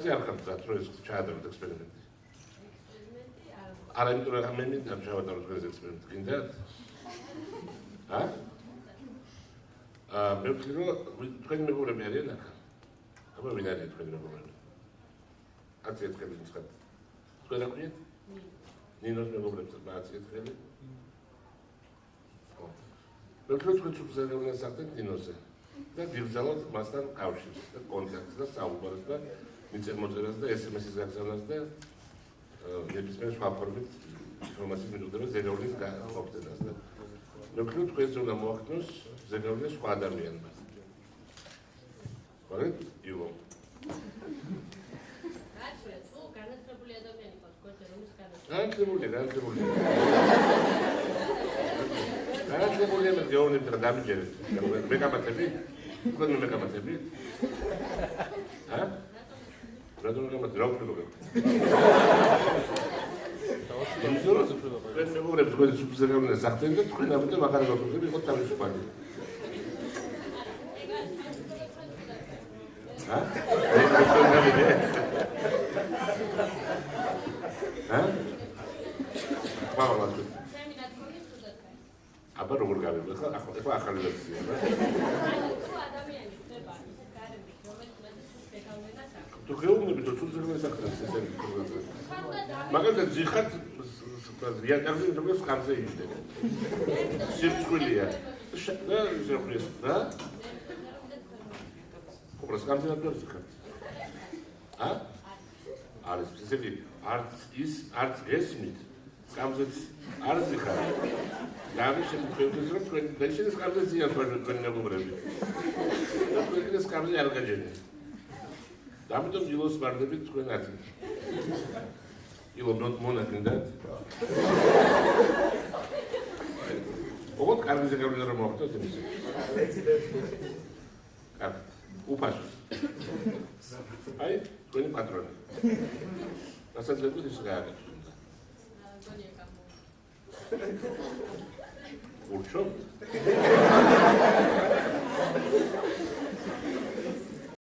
არ ხართ რომ ეს ჩაადაროთ ექსპერიმენტი. არა, იმიტომ რომ მე მინდა ჩავატაროთ ეს ექსპერიმენტი, გინდათ? მე ვთქვი რომ თქვენი მეგობრები არიან აქ. აბა ვინ არის თქვენი მეგობრები? აცი ეთხელი ნცხად. თქვენ რა ქვიეთ? ნინოს მეგობრებს აცი ეთხელი. მე ვთქვი თქვენ სუბსერვერს სახდეთ ნინოზე. და გიგზავნოთ მასთან კავშირს და კონტაქტს და საუბარს და მიწელმოწერას და SMS-ის გაგზავნას და ნებისმიერ სხვა ფორმით ინფორმაციის მიღებას ზეგავლენის გაყოფდებას და მე ვთქვი თქვენს უნდა მოახდინოს ზეგავლენის სხვა ადამიანმა. ხარეთ? იო. გაჩვენეთ, თუ განათლებული ადამიანი ხართ, გქონდეთ რომის განათლებული. განათლებული მე გეუბნებით რა დამიჯერეთ. მე გამატები? თქვენ მე გამატები? რატომ გამატებ? რა ვფიქრობ? მე მეგობრებს თქვენ სუბსერვერს ახდენ და თქვენ ამიტომ აღარ გავხდები, იყო თავისუფალი. აბა როგორ გავიგე ხა? ახლა ახალი ვერსია რა. თუ ადამიანი ხდება ისეთ გარემოში, რომელიც შეგავლენას აქვს. თუ გეუბნები თუ სუბსერვერს ახდენს ესე პროგრამაზე. მაგალითად ზიხართ რეაქტორზე როგორც ხარზე იჯდება. სირცხვილია. და ზეხვრის და უბრალოდ გამძინათ ზიხართ. არის ისეთი არც ესმით გამზეთ არ ზიხარ. და შემოგვიყვეს რომ თქვენ და ისინი გამზეთ ზიანს თქვენი მეგობრები. და თქვენ ეს გამზი არ გაჯერეთ. და ამიტომ ილოს ვარდებით თქვენ ათი. ილო მონაგინდათ. ოღონდ კარგი ზეგავლენა რომ მოხდეთ იმის. კარგი. უფასო. აი, თქვენი პატრონი. დასაძლებლად ის გააკეთოთ. გონია გამო. ურჩო?